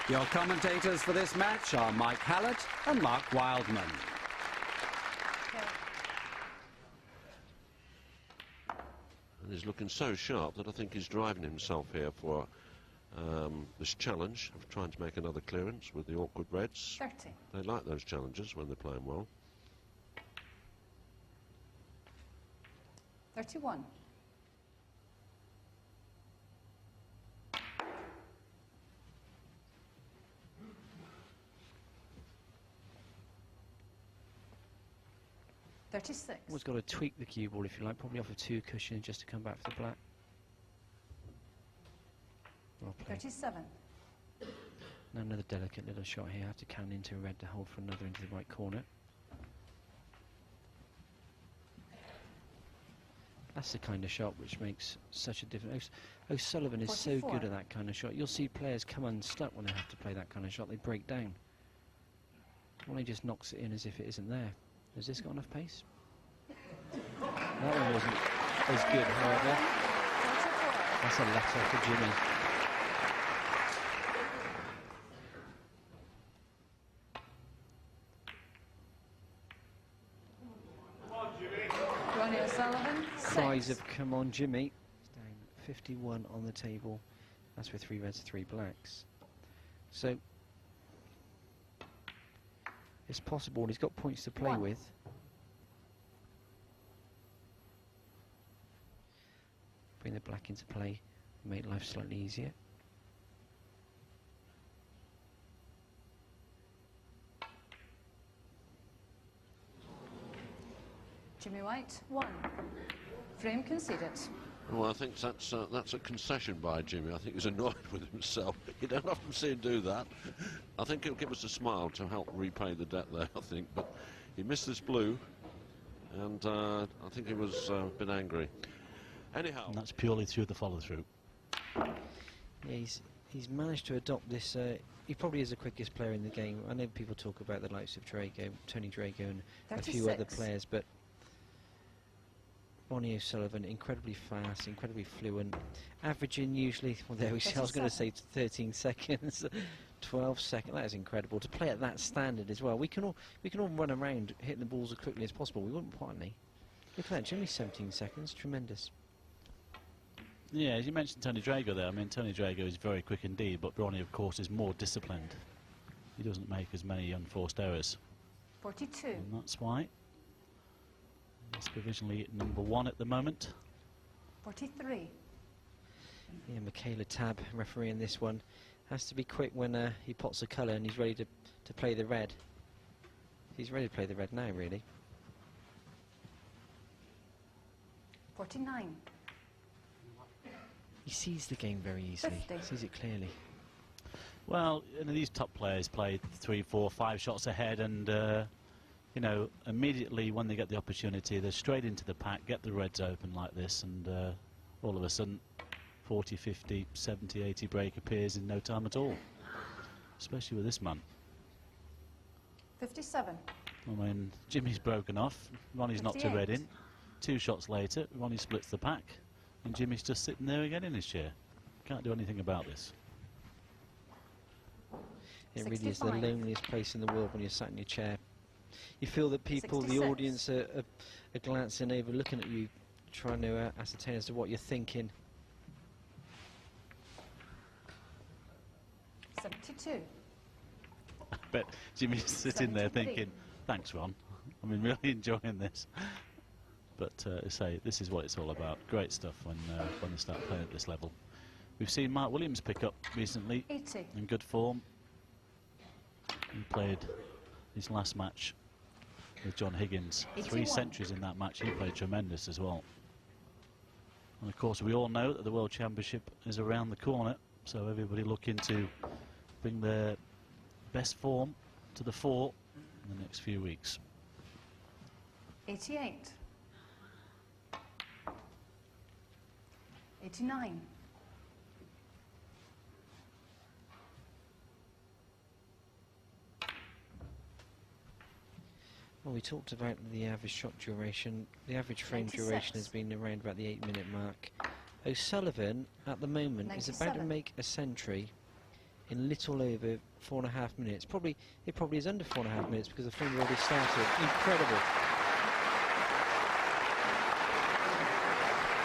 Your commentators for this match are Mike Hallett and Mark Wildman. And he's looking so sharp that I think he's driving himself here for this challenge of trying to make another clearance with the awkward reds. 30. They like those challenges when they're playing well. 31. 36. Always got to tweak the cue ball if you like, probably off of 2 cushions just to come back for the black. Well played. 37. Now another delicate little shot here. I have to count into red to hold for another into the right corner. That's the kind of shot which makes such a difference. O'Sullivan is 44. so good at that kind of shot. You'll see players come unstuck when they have to play that kind of shot. They break down. Ronnie just knocks it in as if it isn't there. Has this got enough pace? That one wasn't as good, however. That's a letter for Jimmy. Ronnie O'Sullivan, 6. Cries of "come on, Jimmy." It's down 51 on the table. That's with 3 reds, 3 blacks. So it's possible, and he's got points to play 1. with. Bring the black into play, make life slightly easier. Jimmy White, 1. Frame conceded. Well, I think that's a concession by Jimmy. I think he's annoyed with himself. You don't often see him do that. I think he'll give us a smile to help repay the debt there, I think. But he missed this blue, and I think he was a bit angry. Anyhow. And that's purely through the follow-through. Yeah, he's managed to adopt this. He probably is the quickest player in the game. I know people talk about the likes of Drago, Tony Drago, and 36. a few other players, but Ronnie O'Sullivan, incredibly fast, incredibly fluent, averaging usually, well, there we go, I was going to say 13 seconds, 12 seconds. That is incredible to play at that standard as well. We can all run around hitting the balls as quickly as possible. We wouldn't partly. Look at that, Jimmy, 17 seconds, tremendous. Yeah, as you mentioned Tony Drago there, I mean, Tony Drago is very quick indeed, but Ronnie, of course, is more disciplined. He doesn't make as many unforced errors. 42. And that's why he's provisionally number 1 at the moment. 43. Yeah, Michaela Tabb, referee in this one, has to be quick when he pots a colour and he's ready to play the red. He's ready to play the red now, really. 49. He sees the game very easily, 50. sees it clearly. Well, you know, these top players play 3, 4, 5 shots ahead, and you know, immediately when they get the opportunity, they're straight into the pack, get the reds open like this, and all of a sudden 40, 50, 70, 80 break appears in no time at all, especially with this man. 57. I mean, Jimmy's broken off, Ronnie's knocked a red in. 2 shots later, Ronnie splits the pack, and Jimmy's just sitting there again in his chair. Can't do anything about this. It really is the loneliest place in the world when you're sat in your chair. You feel that people, 66. the audience, are glancing over, looking at you, trying to ascertain as to what you're thinking. 72. I bet Jimmy's sitting there 73. thinking, thanks, Ron. I mean, really enjoying this. But say, this is what it's all about. Great stuff when they start playing at this level. We've seen Mark Williams pick up recently 80. in good form. He played his last match with John Higgins. 81. 3 centuries in that match. He played tremendous as well. And of course, we all know that the World Championship is around the corner, so everybody looking to bring their best form to the fore in the next few weeks. 88. 89. Well, we talked about the average shot duration. The average frame 96. duration has been around about the 8-minute mark. O'Sullivan, at the moment, is about to 97. make a century in little over 4.5 minutes. It probably is under 4.5 minutes because the frame already started. Incredible.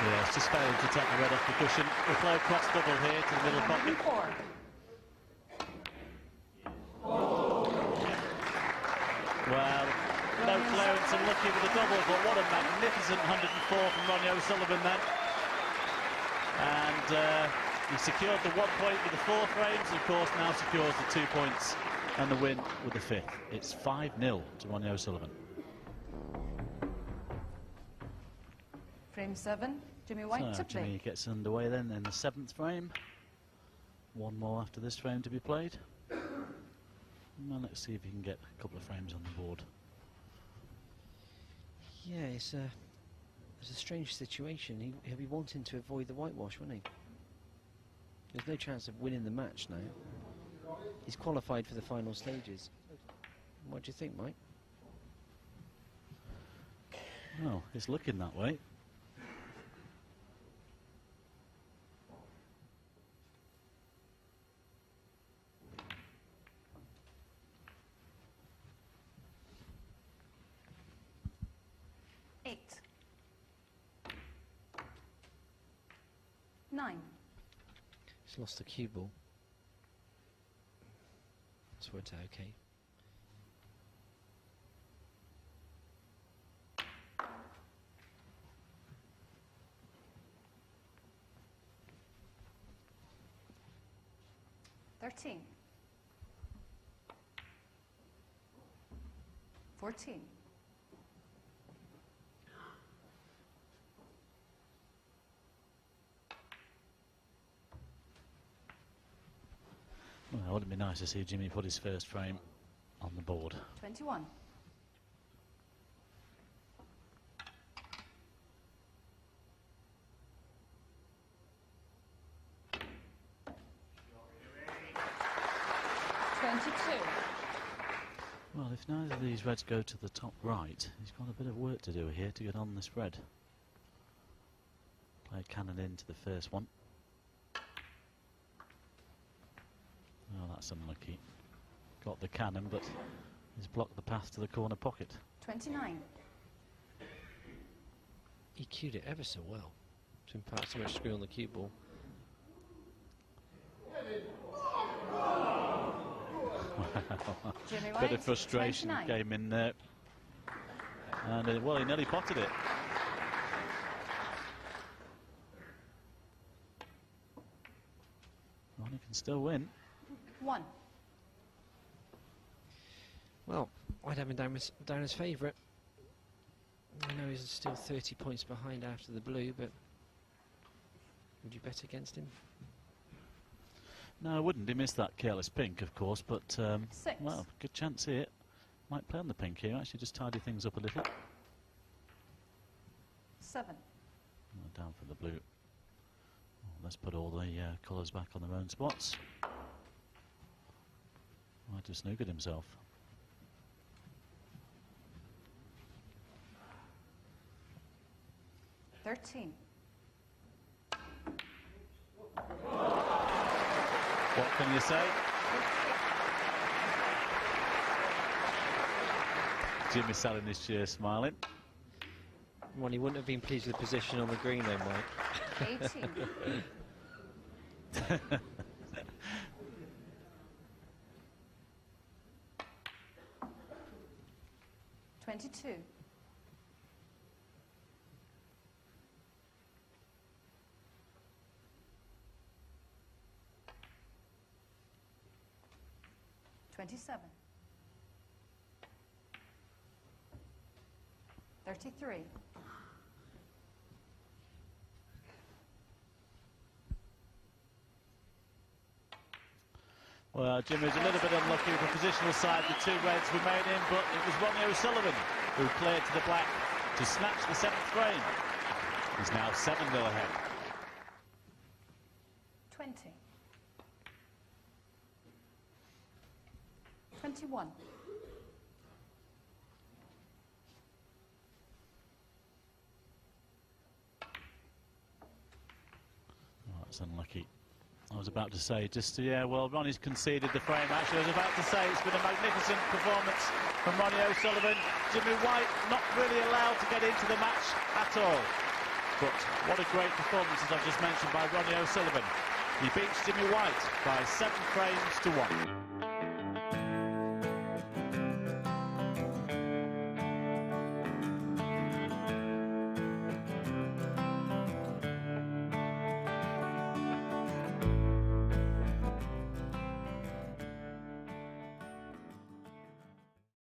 Yeah, it's just failing to take the red off the cushion. We'll play a cross double here to the middle pocket. 104. Well, no clearance and lucky with the double, but what a magnificent 104 from Ronnie O'Sullivan then. And he secured the 1 point with the 4 frames, and of course now secures the 2 points and the win with the 5th. It's 5-0 to Ronnie O'Sullivan. Frame 7, Jimmy White So to play. Jimmy gets underway then in the 7th frame. One more after this frame to be played. Well, let's see if he can get a couple of frames on the board. Yeah, it's a strange situation. He'll be wanting to avoid the whitewash, won't he? There's no chance of winning the match now. He's qualified for the final stages. What do you think, Mike? Well, it's looking that way. Nine. He's lost the cue ball. That's worked out okay. $13. 14. Well, wouldn't it be nice to see Jimmy put his first frame on the board? 21. Well, if neither of these reds go to the top right, he's got a bit of work to do here to get on this red. Play cannon into the first one. Oh, that's unlucky. Got the cannon, but he's blocked the path to the corner pocket. 29. He cued it ever so well to impart so much screw on the cue ball. Jimmy Bit White, of frustration 29. came in there. And, well, he nearly potted it. Ronnie can still win. 1. Well, I'd have him down as favourite. I know he's still 30 points behind after the blue, but would you bet against him? No, I wouldn't. He missed that careless pink, of course, but, 6. well, good chance here. Might play on the pink here, actually, just tidy things up a little. 7. Down for the blue. Oh, let's put all the colours back on their own spots. Might have snookered himself. $13. What can you say? Jimmy selling his chair, smiling. Well, he wouldn't have been pleased with the position on the green then, Mike. 18. $22. 27. 33. Well, Jimmy was a little bit unlucky with the positional side the two reds remain in, but it was Ronnie O'Sullivan who cleared to the black to snatch the 7th frame. He's now 7-0 ahead. 20. 21. Oh, that's unlucky I was about to say, yeah, well, Ronnie's conceded the frame, actually. I was about to say, it's been a magnificent performance from Ronnie O'Sullivan. Jimmy White not really allowed to get into the match at all. But what a great performance, as I've just mentioned, by Ronnie O'Sullivan. He beats Jimmy White by 7 frames to 1.